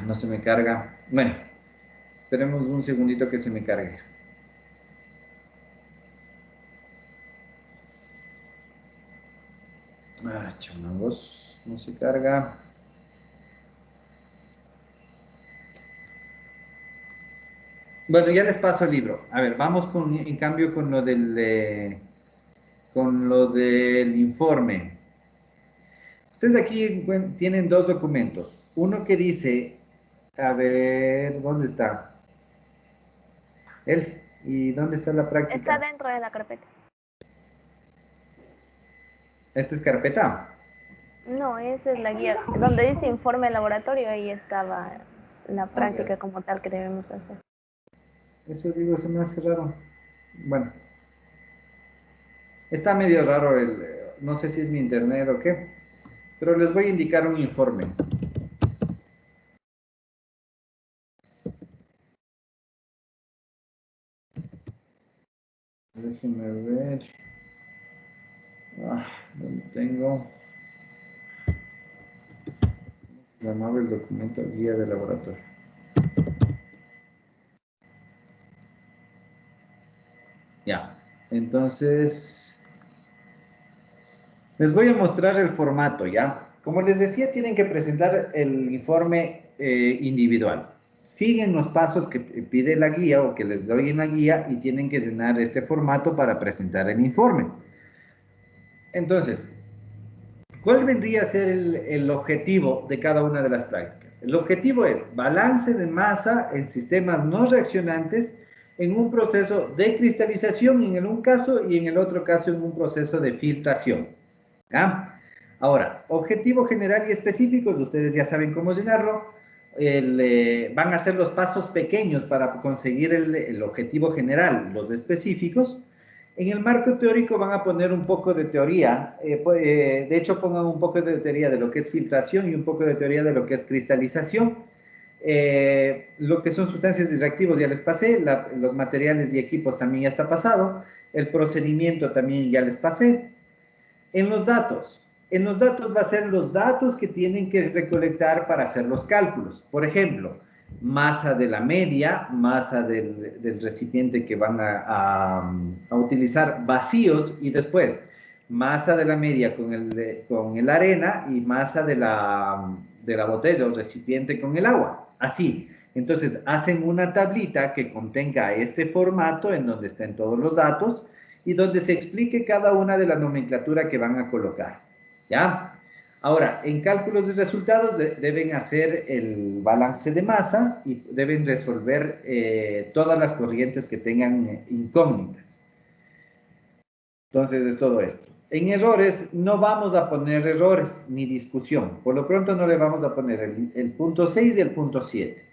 No se me carga. Bueno, esperemos un segundito que se me cargue. Chamangos, no se carga. Bueno, ya les paso el libro. A ver, vamos en cambio con lo del informe. Ustedes aquí tienen 2 documentos. Uno que dice, a ver, ¿dónde está? ¿Y dónde está la práctica? Está dentro de la carpeta. ¿Esta es carpeta? No, esa es la guía. Donde dice informe laboratorio, ahí estaba la práctica como tal que debemos hacer. Eso digo, se me hace raro. Bueno, está medio raro no sé si es mi internet o qué, pero les voy a indicar un informe. Déjenme ver. ¿Dónde tengo? Se llamaba el documento guía de laboratorio. Ya, entonces les voy a mostrar el formato, ¿ya? Como les decía, tienen que presentar el informe individual. Siguen los pasos que pide la guía o que les doy en la guía y tienen que llenar este formato para presentar el informe. Entonces, ¿cuál vendría a ser el objetivo de cada una de las prácticas? El objetivo es balance de masa en sistemas no reaccionantes en un proceso de cristalización en un caso y en el otro caso en un proceso de filtración. ¿Ya? Ahora, objetivo general y específicos, ustedes ya saben cómo llenarlo. Van a ser los pasos pequeños para conseguir el objetivo general, los específicos. En el marco teórico van a poner un poco de teoría, de hecho pongan un poco de teoría de lo que es filtración y un poco de teoría de lo que es cristalización. Lo que son sustancias y reactivos ya les pasé, los materiales y equipos también ya está pasado, el procedimiento también ya les pasé. En los datos va a ser los datos que tienen que recolectar para hacer los cálculos. Por ejemplo, masa de la media, masa del recipiente que van a utilizar vacíos y después masa de la media con el arena y masa de la botella o recipiente con el agua. Así. Entonces, hacen una tablita que contenga este formato en donde estén todos los datos y donde se explique cada una de la nomenclatura que van a colocar. ¿Ya? Ahora, en cálculos de resultados deben hacer el balance de masa y deben resolver todas las corrientes que tengan incógnitas. Entonces, es todo esto. En errores, no vamos a poner errores ni discusión. Por lo pronto, no le vamos a poner el punto 6 y el punto 7.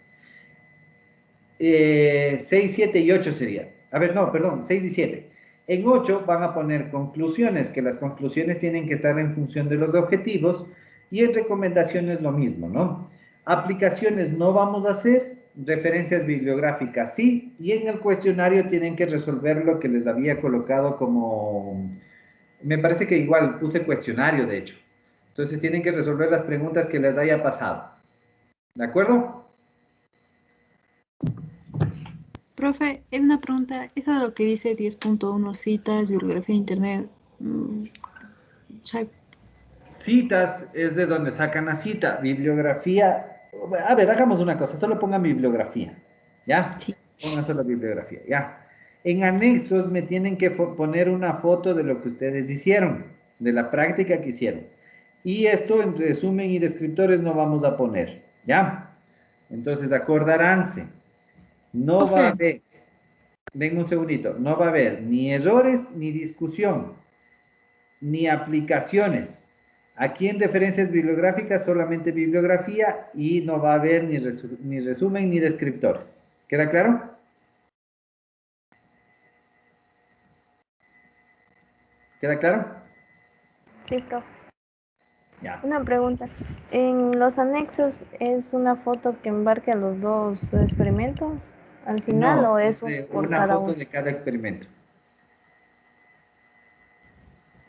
6, 7 y 8 sería. A ver, no, perdón, 6 y 7. En 8 van a poner conclusiones, que las conclusiones tienen que estar en función de los objetivos, y en recomendaciones lo mismo, ¿no? Aplicaciones no vamos a hacer, referencias bibliográficas sí, y en el cuestionario tienen que resolver lo que les había colocado como, me parece que igual puse cuestionario, de hecho. Entonces tienen que resolver las preguntas que les haya pasado. ¿De acuerdo? Profe, una pregunta. Eso de lo que dice 10.1, citas, bibliografía de internet. O sea, Citas es de donde sacan la cita. Bibliografía. A ver, hagamos una cosa. Solo pongan bibliografía. ¿Ya? sí. Pongan solo bibliografía. ¿Ya? En anexos me tienen que poner una foto de lo que ustedes hicieron, de la práctica que hicieron. Y esto en resumen y descriptores no vamos a poner. ¿Ya? Entonces, acordaránse. No va a Profe, haber. Denme un segundito. No va a haber ni errores ni discusión, ni aplicaciones. Aquí en referencias bibliográficas solamente bibliografía y no va a haber ni resumen ni descriptores. ¿Queda claro? ¿Queda claro? Sí, profe. Ya. Una pregunta. ¿En los anexos es una foto que embarque a los dos experimentos al final No, o es es por una cada foto uno? de cada experimento.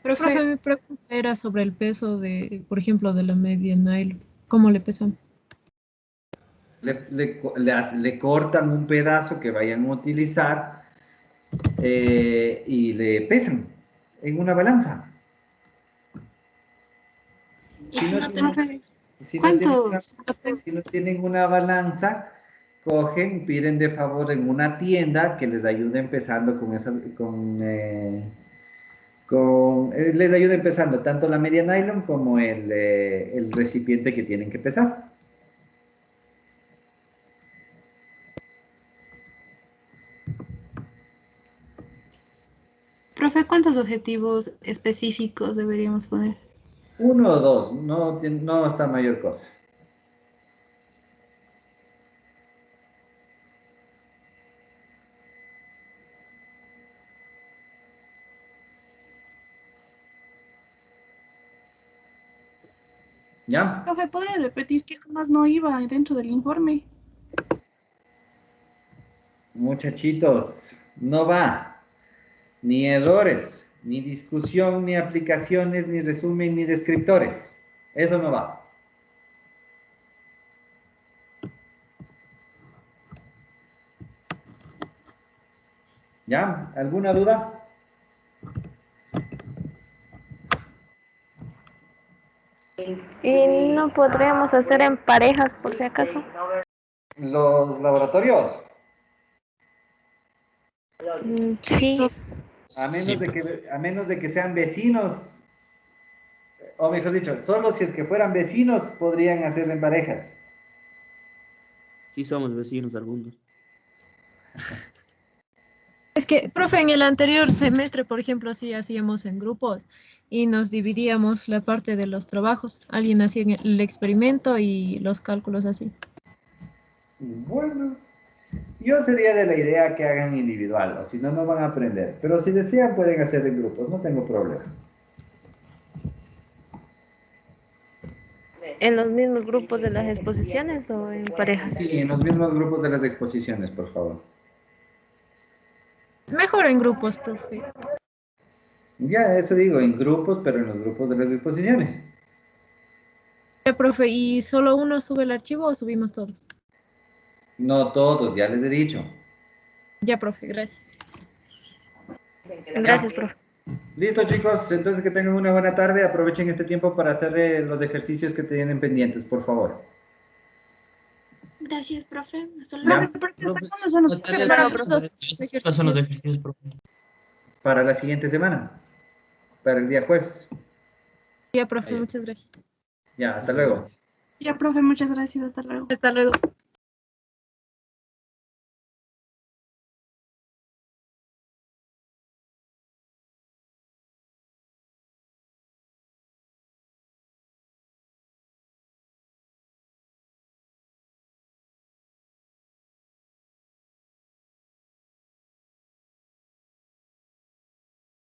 profe, Profe, mi pregunta era sobre el peso de, por ejemplo, de la media nylon. ¿Cómo le pesan? Le cortan un pedazo que vayan a utilizar y le pesan en una balanza. Y Si si no no tienen, te... si no tienen una, ¿cuántos? si no tienen una balanza, cogen, piden de favor en una tienda que les ayude empezando con esas, les ayude empezando tanto la media nylon como el recipiente que tienen que pesar. Profe, ¿cuántos objetivos específicos deberíamos poner? 1 o 2, no, no está mayor cosa. ¿Ya? Profe, ¿podría repetir qué más no iba dentro del informe? Muchachitos, no va. Ni errores, ni discusión, ni aplicaciones, ni resumen, ni descriptores. Eso no va. ¿Ya? ¿Alguna duda? ¿Y no podríamos hacer en parejas por si acaso? Los laboratorios. Sí. A Sí, menos de que sean vecinos, o mejor dicho, solo si es que fueran vecinos podrían hacer en parejas. Sí somos vecinos algunos. Es que, profe, en el anterior semestre, por ejemplo, sí hacíamos en grupos y nos dividíamos la parte de los trabajos. Alguien hacía el experimento y los cálculos así. Bueno, yo sería de la idea que hagan individual, o si no, no van a aprender. Pero si desean, pueden hacer en grupos, no tengo problema. ¿En los mismos grupos de las exposiciones o en parejas? Sí, en los mismos grupos de las exposiciones, por favor. Mejor en grupos, profe. Ya, eso digo, en grupos, pero en los grupos de las exposiciones. Ya, profe, ¿y solo uno sube el archivo o subimos todos? No todos, ya les he dicho. Ya, profe, gracias. Ya. Gracias, profe. Listo, chicos. Entonces que tengan una buena tarde. Aprovechen este tiempo para hacer los ejercicios que tienen pendientes, por favor. Gracias, profe. Hasta Ya. luego. Profe, Profe, ¿cuándo son los no tareas Para exámenes? los ¿Cuáles son los ejercicios. ejercicios, profe? Para la siguiente semana. Para el día jueves. Ya, profe, Ahí. muchas gracias. Ya, hasta luego. Ya, profe, muchas gracias. Hasta luego. Hasta luego.